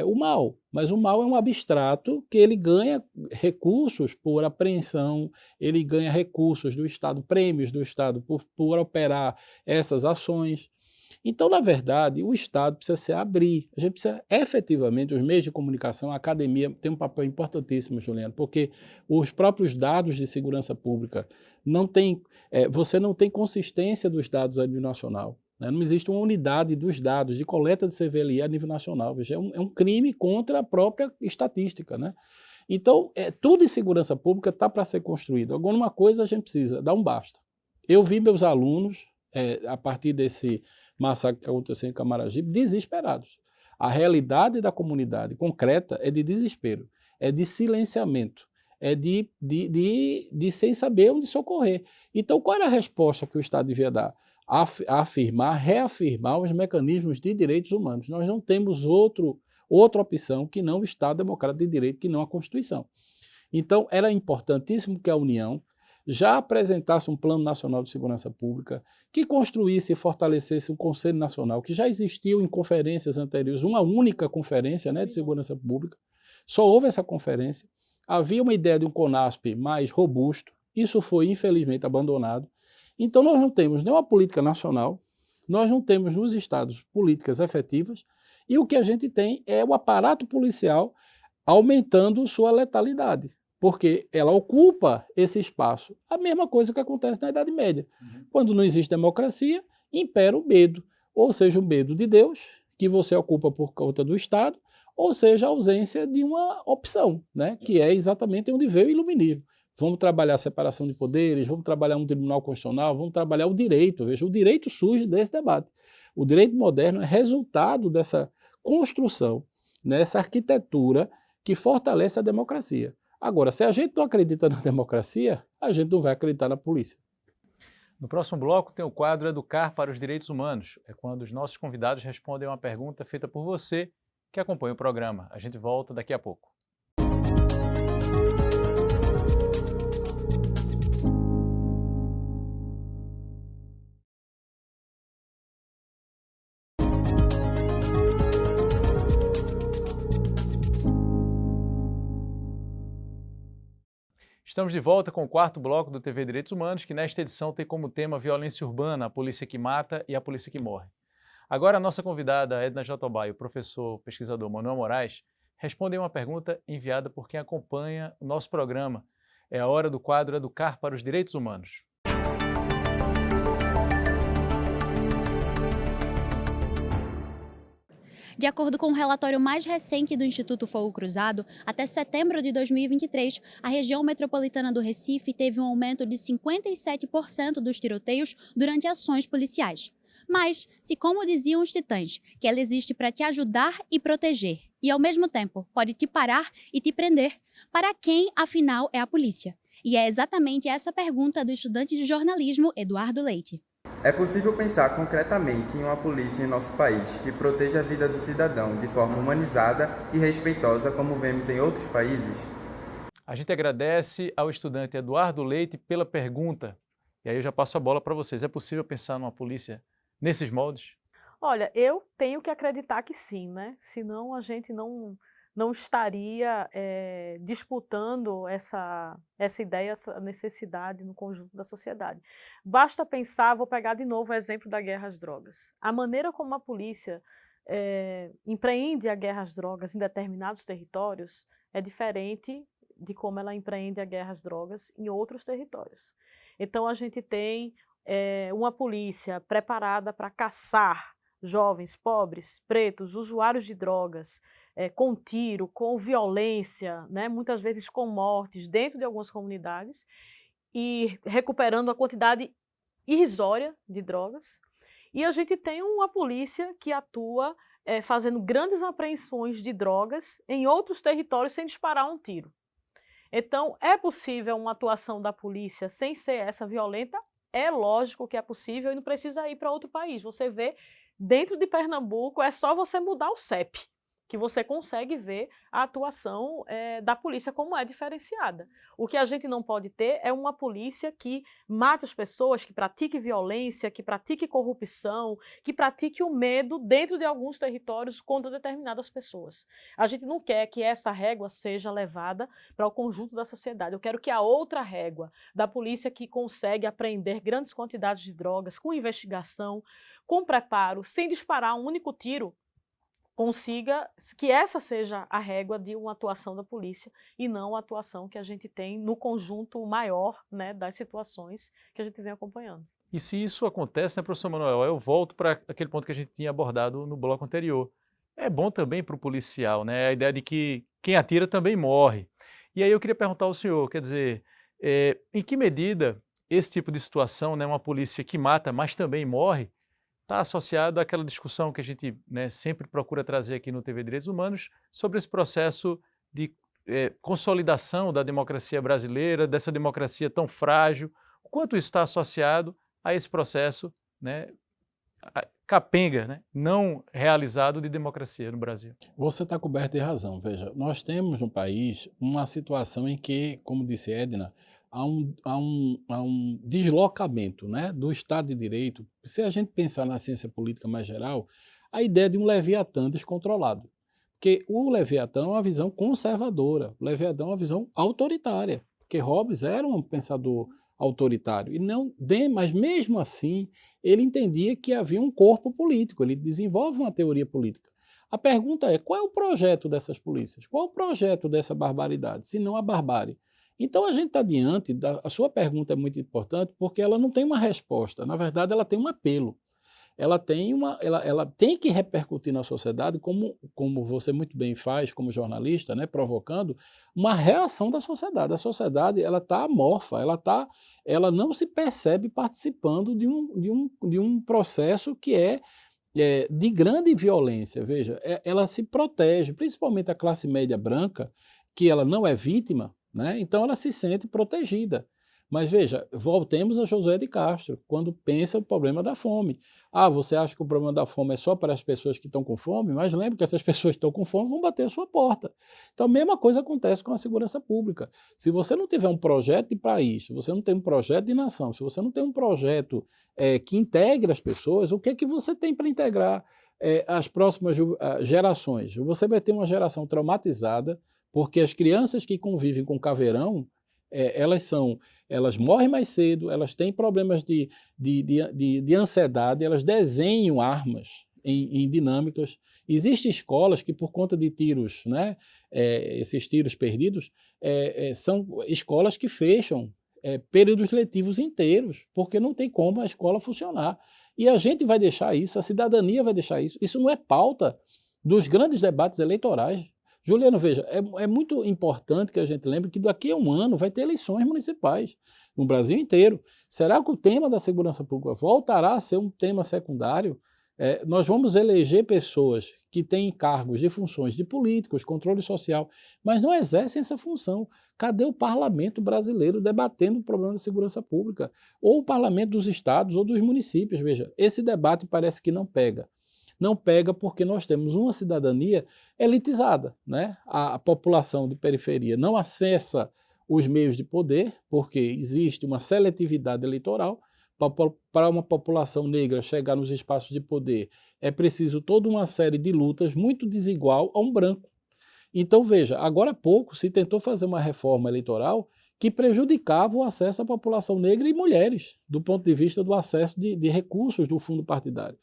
o mal. Mas o mal é um abstrato que ele ganha recursos por apreensão, ele ganha recursos do Estado, prêmios do Estado por operar essas ações. Então, na verdade, o Estado precisa se abrir. A gente precisa, efetivamente, os meios de comunicação, a academia tem um papel importantíssimo, Juliano, porque os próprios dados de segurança pública não tem, você não tem consistência dos dados a nível nacional. Né? Não existe uma unidade dos dados de coleta de CVLI a nível nacional. Veja, é um crime contra a própria estatística, né? Então, tudo em segurança pública está para ser construído. Agora, uma coisa a gente precisa, dar um basta. Eu vi meus alunos, a partir desse massacre que aconteceu em Camaragibe, desesperados. A realidade da comunidade concreta é de desespero, é de silenciamento, é de sem saber onde socorrer. Então, qual era a resposta que o Estado devia dar? Reafirmar os mecanismos de direitos humanos. Nós não temos outra opção que não o Estado Democrático de Direito, que não a Constituição. Então, era importantíssimo que a União já apresentasse um Plano Nacional de Segurança Pública, que construísse e fortalecesse um Conselho Nacional, que já existiu em conferências anteriores, uma única conferência, né, de segurança pública. Só houve essa conferência. Havia uma ideia de um CONASP mais robusto, isso foi infelizmente abandonado. Então, nós não temos nenhuma política nacional, nós não temos nos estados políticas efetivas, e o que a gente tem é o aparato policial aumentando sua letalidade, porque ela ocupa esse espaço. A mesma coisa que acontece na Idade Média. Quando não existe democracia, impera o medo, ou seja, o medo de Deus, que você ocupa por conta do Estado, ou seja, a ausência de uma opção, né? Que é exatamente onde veio o iluminismo. Vamos trabalhar a separação de poderes, vamos trabalhar um tribunal constitucional, vamos trabalhar o direito. Veja, o direito surge desse debate. O direito moderno é resultado dessa construção, nessa arquitetura que fortalece a democracia. Agora, se a gente não acredita na democracia, a gente não vai acreditar na polícia. No próximo bloco tem o quadro Educar para os Direitos Humanos. É quando os nossos convidados respondem uma pergunta feita por você que acompanha o programa. A gente volta daqui a pouco. Estamos de volta com o quarto bloco do TV Direitos Humanos, que nesta edição tem como tema violência urbana, a polícia que mata e a polícia que morre. Agora a nossa convidada, Edna Jatobá, e o professor pesquisador Manuel Moraes, respondem uma pergunta enviada por quem acompanha o nosso programa. É a hora do quadro Educar para os Direitos Humanos. De acordo com o relatório mais recente do Instituto Fogo Cruzado, até setembro de 2023, a região metropolitana do Recife teve um aumento de 57% dos tiroteios durante ações policiais. Mas, se como diziam os titãs, que ela existe para te ajudar e proteger, e ao mesmo tempo pode te parar e te prender, para quem, afinal, é a polícia? E é exatamente essa pergunta do estudante de jornalismo Eduardo Leite. É possível pensar concretamente em uma polícia em nosso país que proteja a vida do cidadão de forma humanizada e respeitosa, como vemos em outros países? A gente agradece ao estudante Eduardo Leite pela pergunta. E aí eu já passo a bola para vocês. É possível pensar numa polícia nesses moldes? Olha, eu tenho que acreditar que sim, né? Senão a gente não estaria disputando essa ideia, essa necessidade no conjunto da sociedade. Basta pensar, vou pegar de novo o exemplo da guerra às drogas. A maneira como a polícia empreende a guerra às drogas em determinados territórios é diferente de como ela empreende a guerra às drogas em outros territórios. Então a gente tem uma polícia preparada para caçar jovens, pobres, pretos, usuários de drogas, com tiro, com violência, né, muitas vezes com mortes dentro de algumas comunidades e recuperando a quantidade irrisória de drogas. E a gente tem uma polícia que atua fazendo grandes apreensões de drogas em outros territórios sem disparar um tiro. Então, é possível uma atuação da polícia sem ser essa violenta? É lógico que é possível e não precisa ir para outro país. Você vê, dentro de Pernambuco, é só você mudar o CEP. que você consegue ver a atuação da polícia como é diferenciada. O que a gente não pode ter é uma polícia que mate as pessoas, que pratique violência, que pratique corrupção, que pratique o medo dentro de alguns territórios contra determinadas pessoas. A gente não quer que essa régua seja levada para o conjunto da sociedade. Eu quero que a outra régua da polícia que consegue apreender grandes quantidades de drogas, com investigação, com preparo, sem disparar um único tiro, consiga que essa seja a régua de uma atuação da polícia e não a atuação que a gente tem no conjunto maior, né, das situações que a gente vem acompanhando. E se isso acontece, né, professor Manuel, eu volto para aquele ponto que a gente tinha abordado no bloco anterior. É bom também para o policial, né, a ideia de que quem atira também morre. E aí eu queria perguntar ao senhor, quer dizer, em que medida esse tipo de situação, né, uma polícia que mata, mas também morre, está associado àquela discussão que a gente, né, sempre procura trazer aqui no TV Direitos Humanos sobre esse processo de consolidação da democracia brasileira, dessa democracia tão frágil, o quanto isso está associado a esse processo, né, capenga, né, não realizado de democracia no Brasil. Você está coberto de razão. Veja, nós temos no país uma situação em que, como disse Edna, há um deslocamento, né, do Estado de Direito. Se a gente pensar na ciência política mais geral, a ideia de um Leviatã descontrolado. Porque o Leviatã é uma visão conservadora, o Leviatã é uma visão autoritária, porque Hobbes era um pensador autoritário, mas mesmo assim ele entendia que havia um corpo político, ele desenvolve uma teoria política. A pergunta é, qual é o projeto dessas polícias? Qual é o projeto dessa barbaridade, se não a barbárie? Então a gente está diante, a sua pergunta é muito importante porque ela não tem uma resposta, na verdade ela tem um apelo. Ela tem que repercutir na sociedade, como você muito bem faz como jornalista, né, provocando uma reação da sociedade. A sociedade está amorfa, ela não se percebe participando de um processo que é de grande violência. Veja, ela se protege, principalmente a classe média branca, que ela não é vítima, né? Então ela se sente protegida. Mas veja, voltemos a Josué de Castro, quando pensa o problema da fome. Ah, você acha que o problema da fome é só para as pessoas que estão com fome? Mas lembre que essas pessoas que estão com fome vão bater a sua porta. Então a mesma coisa acontece com a segurança pública. Se você não tiver um projeto de país, se você não tem um projeto de nação, se você não tem um projeto que integre as pessoas, o que é que você tem para integrar as próximas gerações? Você vai ter uma geração traumatizada, porque as crianças que convivem com caveirão, elas morrem mais cedo, elas têm problemas de ansiedade, elas desenham armas em dinâmicas. Existem escolas que, por conta de tiros, né, esses tiros perdidos, são escolas que fecham períodos letivos inteiros, porque não tem como a escola funcionar. E a gente vai deixar isso, a cidadania vai deixar isso. Isso não é pauta dos grandes debates eleitorais. Juliano, veja, é muito importante que a gente lembre que daqui a um ano vai ter eleições municipais no Brasil inteiro. Será que o tema da segurança pública voltará a ser um tema secundário? Nós vamos eleger pessoas que têm cargos de funções de políticos, controle social, mas não exercem essa função. Cadê o parlamento brasileiro debatendo o problema da segurança pública? Ou o parlamento dos estados ou dos municípios? Veja, esse debate parece que não pega. Não pega porque nós temos uma cidadania elitizada, né? A população de periferia não acessa os meios de poder, porque existe uma seletividade eleitoral. Para uma população negra chegar nos espaços de poder, é preciso toda uma série de lutas muito desigual a um branco. Então, veja, agora há pouco se tentou fazer uma reforma eleitoral que prejudicava o acesso à população negra e mulheres, do ponto de vista do acesso de recursos do fundo partidário.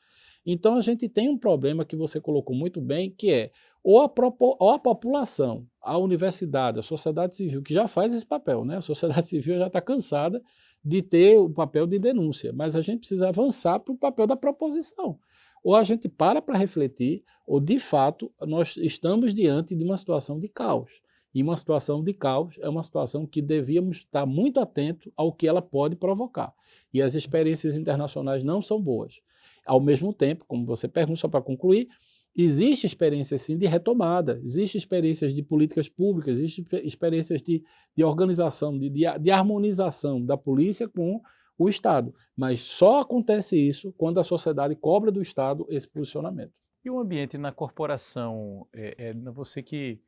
Então a gente tem um problema que você colocou muito bem, que é ou a população, a universidade, a sociedade civil, que já faz esse papel, né? A sociedade civil já está cansada de ter o papel de denúncia, mas a gente precisa avançar para o papel da proposição. Ou a gente para refletir, ou de fato nós estamos diante de uma situação de caos. E uma situação de caos é uma situação que devíamos estar muito atento ao que ela pode provocar. E as experiências internacionais não são boas. Ao mesmo tempo, como você pergunta, só para concluir, existe experiência sim de retomada, existe experiências de políticas públicas, existe experiências de organização, de harmonização da polícia com o Estado. Mas só acontece isso quando a sociedade cobra do Estado esse posicionamento. E o ambiente na corporação, você que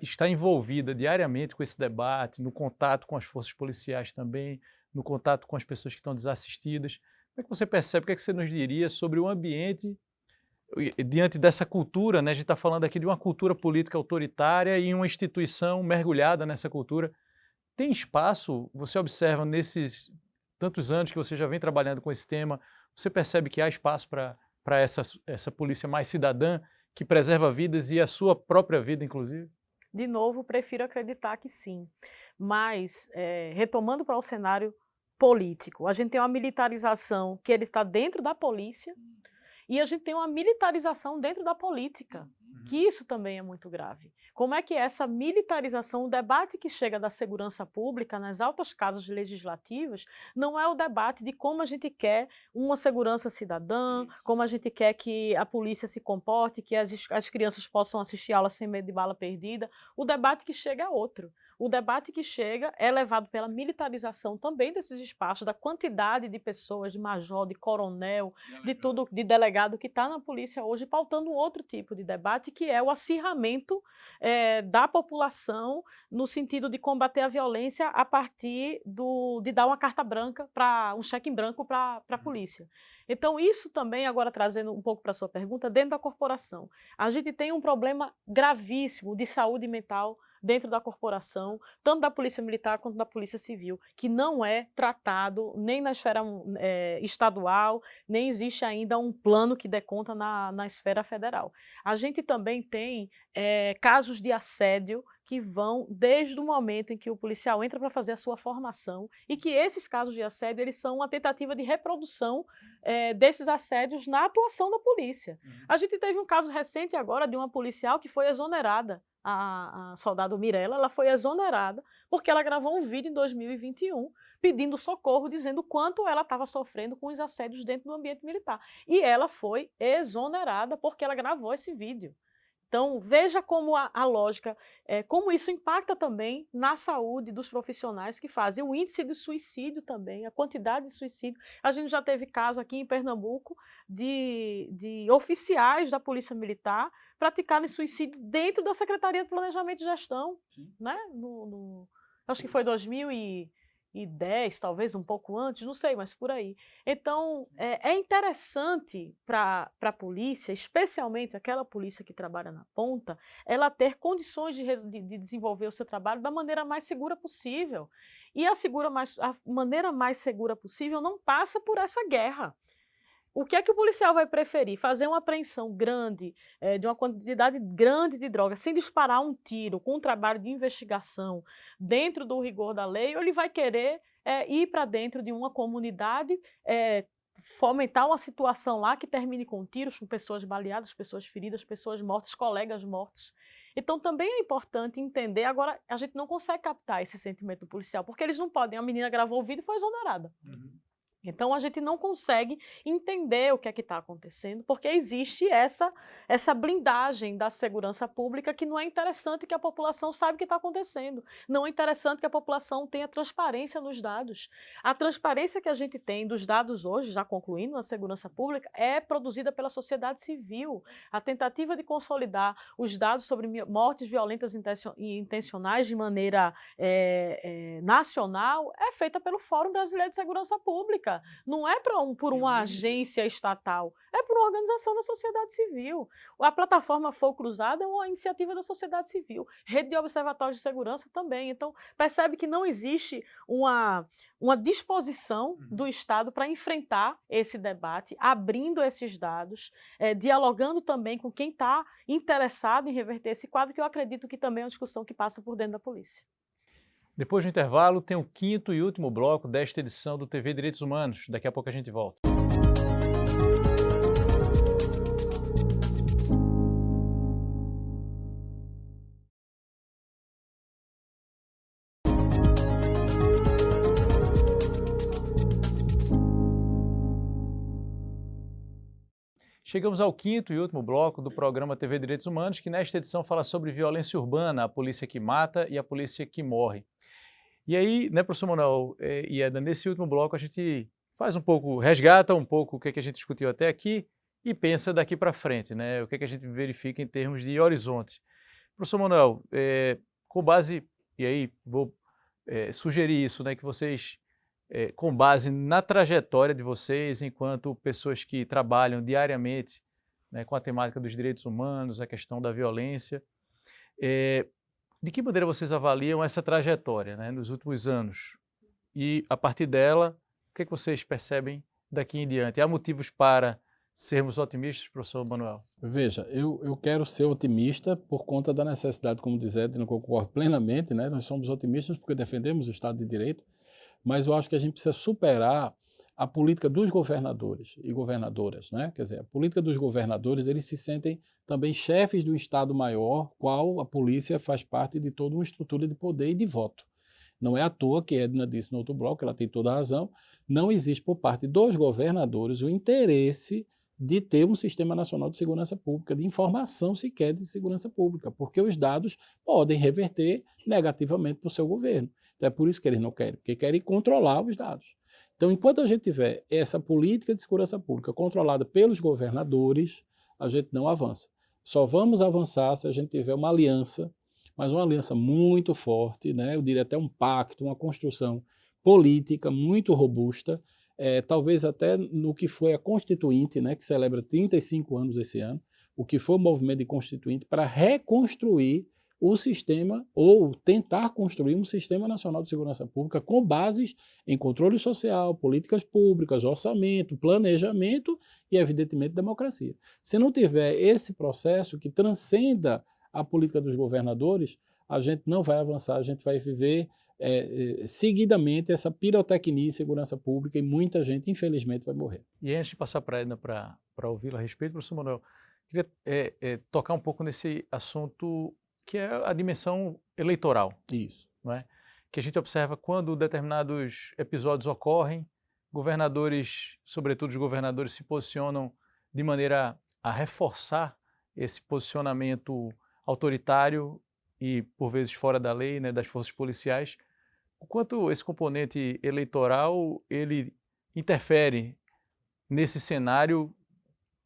está envolvida diariamente com esse debate, no contato com as forças policiais também, no contato com as pessoas que estão desassistidas, como é que você percebe, o que é que você nos diria sobre o ambiente diante dessa cultura, né? A gente está falando aqui de uma cultura política autoritária e uma instituição mergulhada nessa cultura. Tem espaço, você observa nesses tantos anos que você já vem trabalhando com esse tema, você percebe que há espaço para essa polícia mais cidadã, que preserva vidas e a sua própria vida, inclusive? De novo, prefiro acreditar que sim. Mas, retomando para o cenário político, a gente tem uma militarização que ele está dentro da polícia e a gente tem uma militarização dentro da política, que isso também é muito grave. Como é que essa militarização, o debate que chega da segurança pública nas altas casas legislativas, não é o debate de como a gente quer uma segurança cidadã, como a gente quer que a polícia se comporte, que as crianças possam assistir aula sem medo de bala perdida. O debate que chega é outro. O debate que chega é levado pela militarização também desses espaços, da quantidade de pessoas, de major, de coronel, de tudo, de delegado que está na polícia hoje, pautando um outro tipo de debate, que é o acirramento da população no sentido de combater a violência a partir de dar uma carta branca, um cheque em branco para a polícia. Então, isso também, agora trazendo um pouco para a sua pergunta, dentro da corporação. A gente tem um problema gravíssimo de saúde mental dentro da corporação, tanto da Polícia Militar quanto da Polícia Civil, que não é tratado nem na esfera estadual, nem existe ainda um plano que dê conta na esfera federal. A gente também tem casos de assédio que vão desde o momento em que o policial entra para fazer a sua formação e que esses casos de assédio eles são uma tentativa de reprodução desses assédios na atuação da polícia. A gente teve um caso recente agora de uma policial que foi exonerada, a soldado Mirella, ela foi exonerada porque ela gravou um vídeo em 2021 pedindo socorro, dizendo o quanto ela estava sofrendo com os assédios dentro do ambiente militar. E ela foi exonerada porque ela gravou esse vídeo. Então, veja como a lógica, como isso impacta também na saúde dos profissionais que fazem. O índice de suicídio também, a quantidade de suicídio. A gente já teve caso aqui em Pernambuco de oficiais da Polícia Militar praticarem suicídio dentro da Secretaria de Planejamento e Gestão, né? Acho que foi 2010, talvez um pouco antes, não sei, mas por aí. Então, é interessante para a polícia, especialmente aquela polícia que trabalha na ponta, ela ter condições de desenvolver o seu trabalho da maneira mais segura possível. E a maneira mais segura possível não passa por essa guerra. O que é que o policial vai preferir? Fazer uma apreensão grande, de uma quantidade grande de drogas, sem disparar um tiro, com um trabalho de investigação dentro do rigor da lei, ou ele vai querer ir para dentro de uma comunidade, fomentar uma situação lá que termine com tiros, com pessoas baleadas, pessoas feridas, pessoas mortas, colegas mortos. Então também é importante entender, agora a gente não consegue captar esse sentimento do policial, porque eles não podem, a menina gravou o vídeo e foi exonerada. Então, a gente não consegue entender o que é que está acontecendo, porque existe essa blindagem da segurança pública que não é interessante que a população saiba o que está acontecendo. Não é interessante que a população tenha transparência nos dados. A transparência que a gente tem dos dados hoje, já concluindo na segurança pública, é produzida pela sociedade civil. A tentativa de consolidar os dados sobre mortes violentas e intencionais de maneira nacional é feita pelo Fórum Brasileiro de Segurança Pública. Não é por uma agência estatal, é por uma organização da sociedade civil. A plataforma Fogo Cruzado é uma iniciativa da sociedade civil, rede de observatórios de segurança também. Então, percebe que não existe uma disposição do Estado para enfrentar esse debate, abrindo esses dados, dialogando também com quem está interessado em reverter esse quadro, que eu acredito que também é uma discussão que passa por dentro da polícia. Depois do intervalo, tem o quinto e último bloco desta edição do TV Direitos Humanos. Daqui a pouco a gente volta. Chegamos ao quinto e último bloco do programa TV Direitos Humanos, que nesta edição fala sobre violência urbana, a polícia que mata e a polícia que morre. E aí, né, professor Manuel e Eda, nesse último bloco a gente faz um pouco, resgata um pouco o que a gente discutiu até aqui e pensa daqui para frente, né? O que é que a gente verifica em termos de horizonte. Professor Manuel, com base, e aí vou sugerir isso, né, que vocês, com base na trajetória de vocês, enquanto pessoas que trabalham diariamente, né, com a temática dos direitos humanos, a questão da violência, de que maneira vocês avaliam essa trajetória, né, nos últimos anos? E, a partir dela, o que é que vocês percebem daqui em diante? Há motivos para sermos otimistas, professor Manuel? Veja, eu quero ser otimista por conta da necessidade, como diz Edna, eu concordo plenamente, né? Nós somos otimistas porque defendemos o Estado de Direito, mas eu acho que a gente precisa superar a política dos governadores e governadoras, né? Quer dizer, a política dos governadores, eles se sentem também chefes do Estado maior, qual a polícia faz parte de toda uma estrutura de poder e de voto. Não é à toa que Edna disse no outro bloco, ela tem toda a razão, não existe por parte dos governadores o interesse de ter um Sistema Nacional de Segurança Pública, de informação sequer de segurança pública, porque os dados podem reverter negativamente para o seu governo. Então é por isso que eles não querem, porque querem controlar os dados. Então, enquanto a gente tiver essa política de segurança pública controlada pelos governadores, a gente não avança. Só vamos avançar se a gente tiver uma aliança, mas uma aliança muito forte, né? Eu diria até um pacto, uma construção política muito robusta, talvez até no que foi a Constituinte, né, que celebra 35 anos esse ano, o que foi o movimento de Constituinte para reconstruir o sistema ou tentar construir um Sistema Nacional de Segurança Pública com bases em controle social, políticas públicas, orçamento, planejamento e, evidentemente, democracia. Se não tiver esse processo que transcenda a política dos governadores, a gente não vai avançar, a gente vai viver seguidamente essa pirotecnia em segurança pública e muita gente, infelizmente, vai morrer. E antes de passar para a Edna para ouvi-la a respeito, professor Manuel, queria tocar um pouco nesse assunto que é a dimensão eleitoral. Isso. Não é? Que a gente observa quando determinados episódios ocorrem, governadores, sobretudo os governadores, se posicionam de maneira a reforçar esse posicionamento autoritário e, por vezes, fora da lei, né, das forças policiais. O quanto esse componente eleitoral ele interfere nesse cenário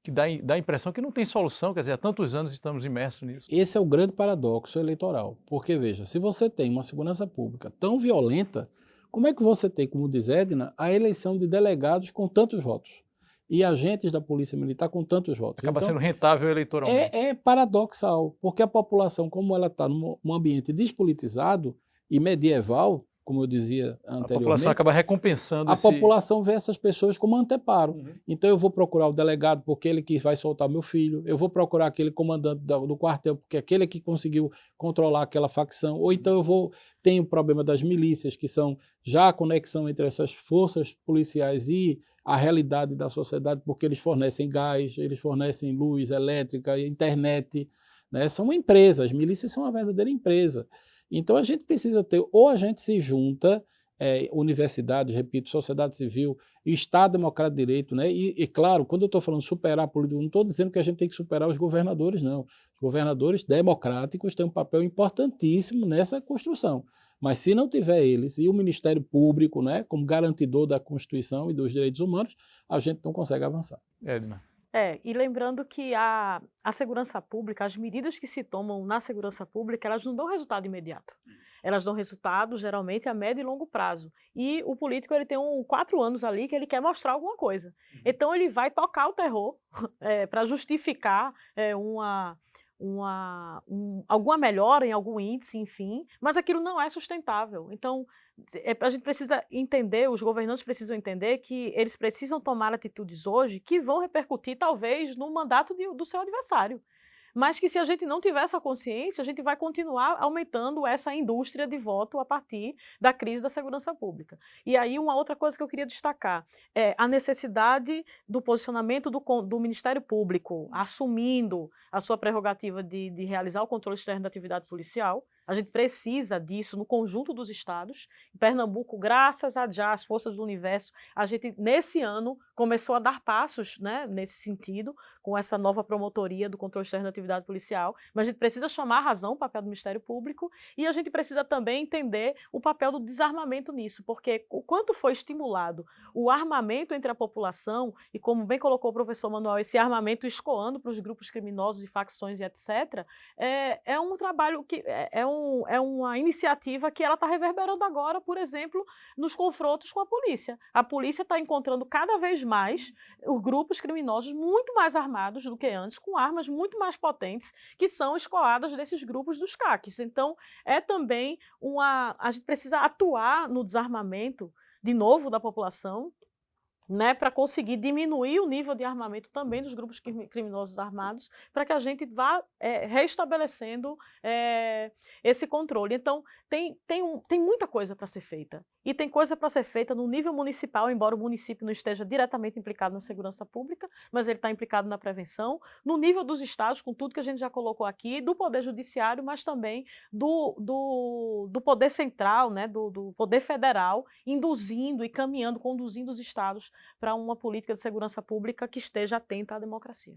que dá a impressão que não tem solução, quer dizer, há tantos anos estamos imersos nisso. Esse é o grande paradoxo eleitoral, porque, veja, se você tem uma segurança pública tão violenta, como é que você tem, como diz Edna, a eleição de delegados com tantos votos e agentes da Polícia Militar com tantos votos? Acaba sendo rentável eleitoralmente. É paradoxal, porque a população, como ela está num ambiente despolitizado e medieval, como eu dizia anteriormente, a população acaba recompensando a população vê essas pessoas como anteparo. Uhum. Então eu vou procurar o delegado porque ele que vai soltar meu filho, eu vou procurar aquele comandante do quartel porque aquele que conseguiu controlar aquela facção, ou então tenho o problema das milícias, que são já a conexão entre essas forças policiais e a realidade da sociedade, porque eles fornecem gás, eles fornecem luz elétrica, internet, né? São uma empresa, as milícias são uma verdadeira empresa. Então a gente precisa ter, ou a gente se junta, universidade, repito, sociedade civil, Estado Democrático de Direito, né? E claro, quando eu estou falando superar a política, não estou dizendo que a gente tem que superar os governadores, não. Os governadores democráticos têm um papel importantíssimo nessa construção. Mas se não tiver eles e o Ministério Público, né, como garantidor da Constituição e dos direitos humanos, a gente não consegue avançar. Edna. E lembrando que a segurança pública, as medidas que se tomam na segurança pública, elas não dão resultado imediato. Elas dão resultado, geralmente, a médio e longo prazo. E o político ele tem 4 anos ali que ele quer mostrar alguma coisa. Então, ele vai tocar o terror para justificar alguma melhora em algum índice, enfim, mas aquilo não é sustentável. Então, a gente precisa entender, os governantes precisam entender que eles precisam tomar atitudes hoje que vão repercutir, talvez, no mandato do seu adversário. Mas que se a gente não tiver essa consciência, a gente vai continuar aumentando essa indústria de voto a partir da crise da segurança pública. E aí uma outra coisa que eu queria destacar é a necessidade do posicionamento do Ministério Público, assumindo a sua prerrogativa de realizar o controle externo da atividade policial, A gente precisa disso no conjunto dos estados. Em Pernambuco, graças a já as forças do universo, a gente, nesse ano, começou a dar passos, né, nesse sentido, com essa nova promotoria do controle externo da atividade policial. Mas a gente precisa chamar a razão o papel do Ministério Público e a gente precisa também entender o papel do desarmamento nisso, porque o quanto foi estimulado o armamento entre a população, e como bem colocou o professor Manuel, esse armamento escoando para os grupos criminosos e facções e etc., é um trabalho que é uma iniciativa que ela está reverberando agora, por exemplo, nos confrontos com a polícia. A polícia está encontrando cada vez mais os grupos criminosos muito mais armados do que antes, com armas muito mais potentes, que são escoadas desses grupos dos CACs. Então, é também a gente precisa atuar no desarmamento, de novo, da população, né, para conseguir diminuir o nível de armamento também dos grupos criminosos armados, para que a gente vá restabelecendo esse controle. Então, tem muita coisa para ser feita. E tem coisa para ser feita no nível municipal, embora o município não esteja diretamente implicado na segurança pública, mas ele está implicado na prevenção. No nível dos estados, com tudo que a gente já colocou aqui, do Poder Judiciário, mas também do Poder Central, né, do Poder Federal, induzindo e caminhando, conduzindo os estados para uma política de segurança pública que esteja atenta à democracia.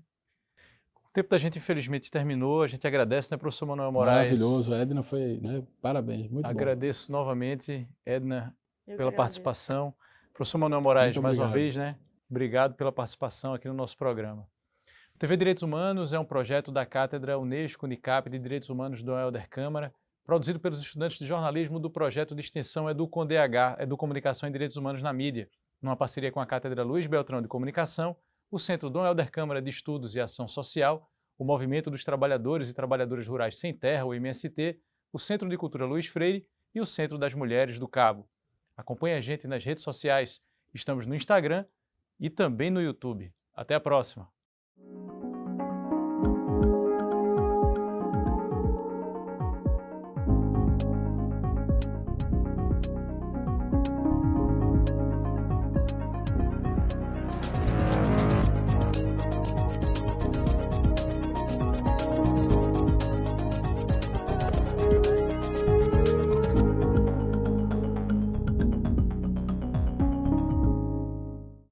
O tempo da gente, infelizmente, terminou. A gente agradece, né, professor Manuel Moraes? Maravilhoso, Edna, foi, né, parabéns, muito bom. Agradeço novamente, Edna, pela participação. Professor Manuel Moraes, mais uma vez, né? Obrigado pela participação aqui no nosso programa. O TV Direitos Humanos é um projeto da Cátedra Unesco-Unicap de Direitos Humanos do Helder Câmara, produzido pelos estudantes de jornalismo do projeto de extensão EduConDH, Educomunicação e Direitos Humanos na Mídia, numa parceria com a Cátedra Luiz Beltrão de Comunicação, o Centro Dom Helder Câmara de Estudos e Ação Social, o Movimento dos Trabalhadores e Trabalhadoras Rurais Sem Terra, o MST, o Centro de Cultura Luiz Freire e o Centro das Mulheres do Cabo. Acompanhe a gente nas redes sociais. Estamos no Instagram e também no YouTube. Até a próxima!